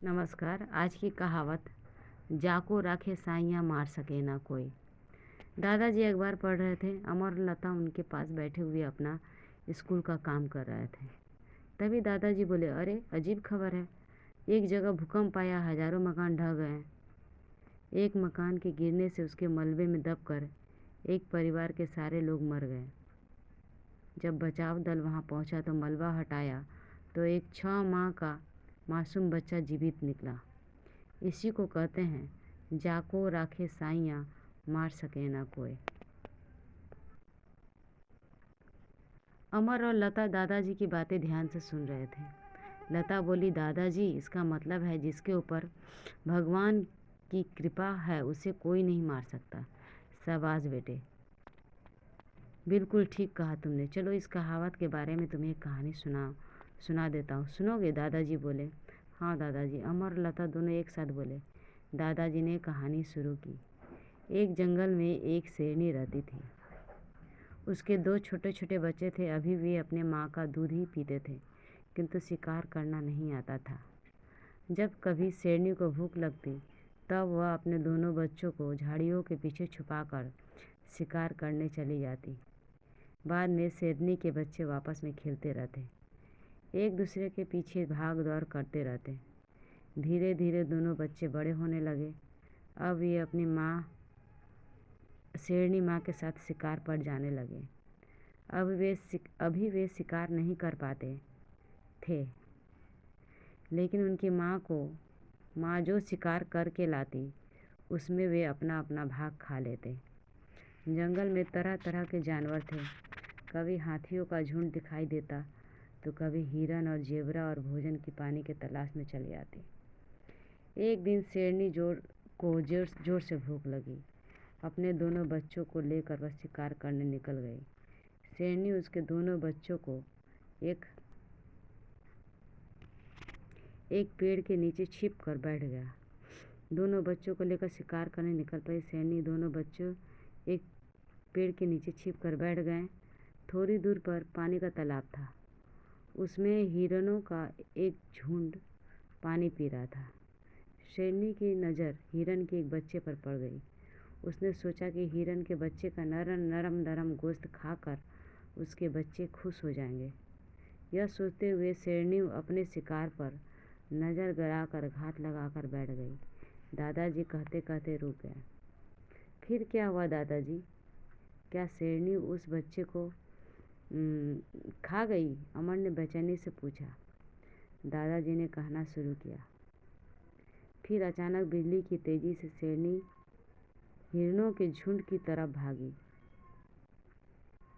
नमस्कार। आज की कहावत, जाको राखे साइयाँ मार सके ना कोई। दादाजी अखबार पढ़ रहे थे। अमर और लता उनके पास बैठे हुए अपना स्कूल का काम कर रहे थे। तभी दादाजी बोले, अरे अजीब खबर है। एक जगह भूकंप आया, हजारों मकान ढह गए। एक मकान के गिरने से उसके मलबे में दबकर एक परिवार के सारे लोग मर गए। जब बचाव दल वहां पहुंचा तो मलबा हटाया तो एक 6 माह का मासूम बच्चा जीवित निकला। इसी को कहते हैं, जाको राखे साइयाँ मार सके ना कोई। अमर और लता दादाजी की बातें ध्यान से सुन रहे थे। लता बोली, दादाजी, इसका मतलब है जिसके ऊपर भगवान की कृपा है उसे कोई नहीं मार सकता। शाबाश बेटे, बिल्कुल ठीक कहा तुमने। चलो इस कहावत के बारे में तुम्हें एक कहानी सुना देता हूँ। सुनोगे? दादाजी बोले। हाँ दादाजी। अमर और लता दोनों एक साथ बोले। दादाजी ने कहानी शुरू की। एक जंगल में एक शेरनी रहती थी। उसके 2 छोटे छोटे बच्चे थे। अभी वे अपने माँ का दूध ही पीते थे, किंतु शिकार करना नहीं आता था। जब कभी शेरनी को भूख लगती तब वह अपने दोनों बच्चों को झाड़ियों के पीछे छुपाकर शिकार करने चली जाती। बाद में शेरनी के बच्चे वापस में खेलते रहते, एक दूसरे के पीछे भाग दौड़ करते रहते। धीरे धीरे दोनों बच्चे बड़े होने लगे। अब ये अपनी शेरनी माँ के साथ शिकार पर जाने लगे। अभी वे शिकार नहीं कर पाते थे, लेकिन उनकी माँ जो शिकार करके लाती उसमें वे अपना अपना भाग खा लेते। जंगल में तरह तरह के जानवर थे। कभी हाथियों का झुंड दिखाई देता तो कभी हिरन और जेबरा, और भोजन की पानी के तलाश में चली आती। एक दिन शेरनी जोर से भूख लगी। अपने दोनों बच्चों को लेकर वह शिकार करने निकल गई। शेरनी उसके दोनों बच्चों को एक पेड़ के नीचे छिप कर बैठ गया। दोनों बच्चों को लेकर शिकार करने निकल पड़ी। शेरनी दोनों बच्चों एक पेड़ के नीचे छिप कर बैठ गए। थोड़ी दूर पर पानी का तालाब था। उसमें हिरणों का एक झुंड पानी पी रहा था। शेरनी की नज़र हिरन के एक बच्चे पर पड़ गई। उसने सोचा कि हिरन के बच्चे का नरम गोश्त खाकर उसके बच्चे खुश हो जाएंगे। यह सोचते हुए शेरनी अपने शिकार पर नज़र गड़ाकर घात लगाकर बैठ गई। दादाजी कहते कहते रुक गए। फिर क्या हुआ दादाजी? क्या शेरनी उस बच्चे को खा गई? अमर ने बेचैनी से पूछा। दादाजी ने कहना शुरू किया। फिर अचानक बिजली की तेजी से शेरनी हिरणों के झुंड की तरफ भागी।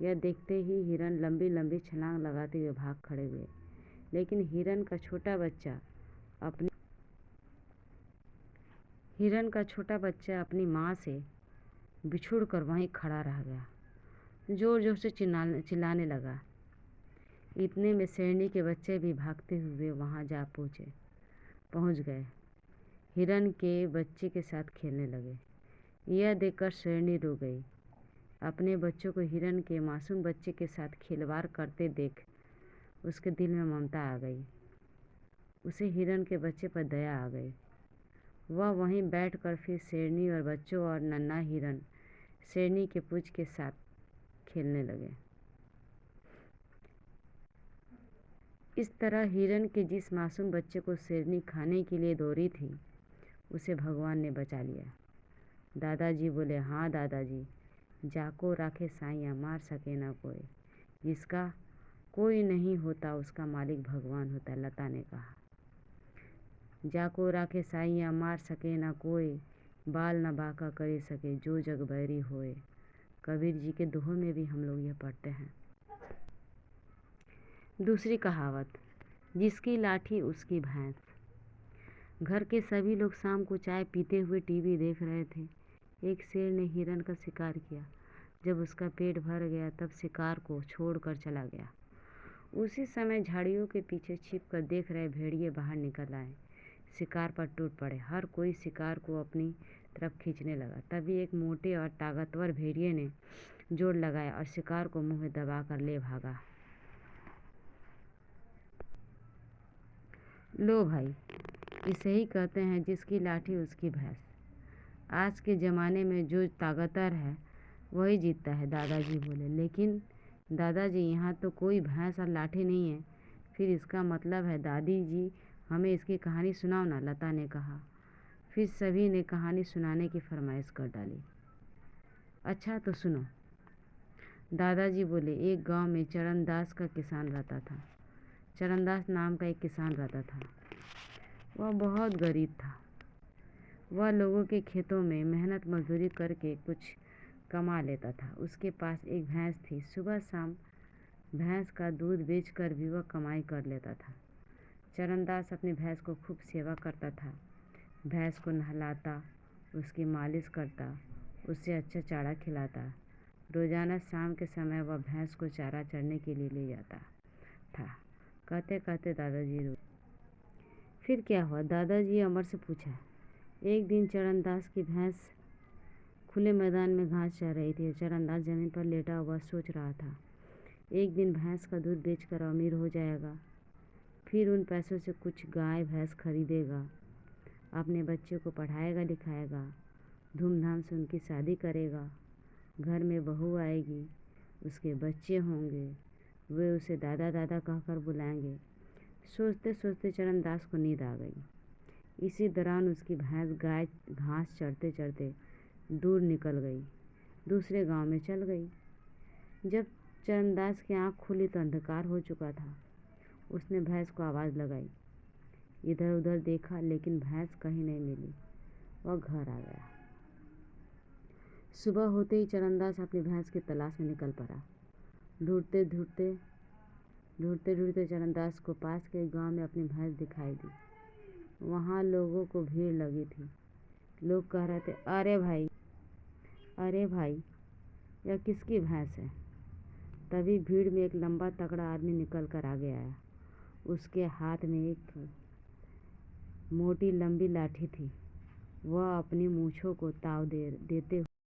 यह देखते ही हिरन लंबी लंबी छलांग लगाते हुए भाग खड़े हुए, लेकिन हिरन का छोटा अपनी माँ से बिछुड़कर वहीं खड़ा रह गया। जोर जोर से चिल्लाने लगा। इतने में शेरनी के बच्चे भी भागते हुए वहां जा पहुंच गए। हिरन के बच्चे के साथ खेलने लगे। यह देखकर शेरनी रो गई। अपने बच्चों को हिरन के मासूम बच्चे के साथ खिलवाड़ करते देख उसके दिल में ममता आ गई। उसे हिरन के बच्चे पर दया आ गई। वह वहीं बैठकर फिर शेरनी और बच्चों और नन्हा हिरन शेरनी के पूंछ के साथ खेलने लगे। इस तरह हिरन के जिस मासूम बच्चे को शेरनी खाने के लिए दौड़ी थी, उसे भगवान ने बचा लिया। दादाजी बोले, हाँ दादाजी, जाको राखे साइयाँ मार सके ना कोई। जिसका कोई नहीं होता उसका मालिक भगवान होता है। लता ने कहा, जाको राखे साइयाँ मार सके ना कोई, बाल न बांका करे सके जो जग बैरी होए। कबीर जी के दोहों में भी हम लोग यह पढ़ते हैं। दूसरी कहावत, जिसकी लाठी उसकी भैंस। घर के सभी लोग शाम को चाय पीते हुए टीवी देख रहे थे। एक शेर ने हिरन का शिकार किया। जब उसका पेट भर गया तब शिकार को छोड़कर चला गया। उसी समय झाड़ियों के पीछे छिपकर देख रहे भेड़िए बाहर निकल आए। शिकार पर टूट पड़े। हर कोई शिकार को अपनी तरफ खींचने लगा। तभी एक मोटे और ताकतवर भेड़िए ने जोर लगाया और शिकार को मुंह में दबाकर ले भागा। लो भाई, इसे ही कहते हैं जिसकी लाठी उसकी भैंस। आज के ज़माने में जो ताकतवर है वही जीतता है, दादाजी बोले। लेकिन दादाजी, यहाँ तो कोई भैंस और लाठी नहीं है। फिर इसका मतलब है दादी जी, हमें इसकी कहानी सुनाओ ना, लता ने कहा। फिर सभी ने कहानी सुनाने की फरमाइश कर डाली। अच्छा तो सुनो, दादाजी बोले। एक गांव में चरणदास का किसान रहता था। चरणदास नाम का एक किसान रहता था। वह बहुत गरीब था। वह लोगों के खेतों में मेहनत मजदूरी करके कुछ कमा लेता था। उसके पास एक भैंस थी। सुबह शाम भैंस का दूध बेचकर भी वह कमाई कर लेता था। चरणदास अपनी भैंस को खूब सेवा करता था। भैंस को नहलाता, उसकी मालिश करता, उसे अच्छा चारा खिलाता। रोजाना शाम के समय वह भैंस को चारा चरने के लिए ले जाता था। कहते कहते दादाजी रो। फिर क्या हुआ? दादाजी अमर से पूछा। एक दिन चरणदास की भैंस खुले मैदान में घास चर रही थी। चरणदास जमीन पर लेटा हुआ सोच रहा था। एक दिन भैंस का दूध बेचकर अमीर हो जाएगा। फिर उन पैसों से कुछ गाय भैंस खरीदेगा, अपने बच्चे को पढ़ाएगा लिखाएगा, धूमधाम से उनकी शादी करेगा। घर में बहू आएगी, उसके बच्चे होंगे, वे उसे दादा दादा कहकर बुलाएंगे। सोचते सोचते चरणदास को नींद आ गई। इसी दौरान उसकी भैंस गाय घास चरते चरते दूर निकल गई, दूसरे गांव में चल गई। जब चरणदास की आँख खुली तो अंधकार हो चुका था। उसने भैंस को आवाज़ लगाई, इधर उधर देखा, लेकिन भैंस कहीं नहीं मिली। वह घर आ गया। सुबह होते ही चरणदास अपनी भैंस की तलाश में निकल पड़ा। ढूंढते ढूंढते ढूंढते ढूंढते चरणदास को पास के गांव में अपनी भैंस दिखाई दी। वहाँ लोगों को भीड़ लगी थी। लोग कह रहे थे, अरे भाई, यह किसकी भैंस है? तभी भीड़ में एक लंबा तगड़ा आदमी निकल कर आगे आया। उसके हाथ में एक मोटी लंबी लाठी थी। वह अपनी मूँछों को ताव देते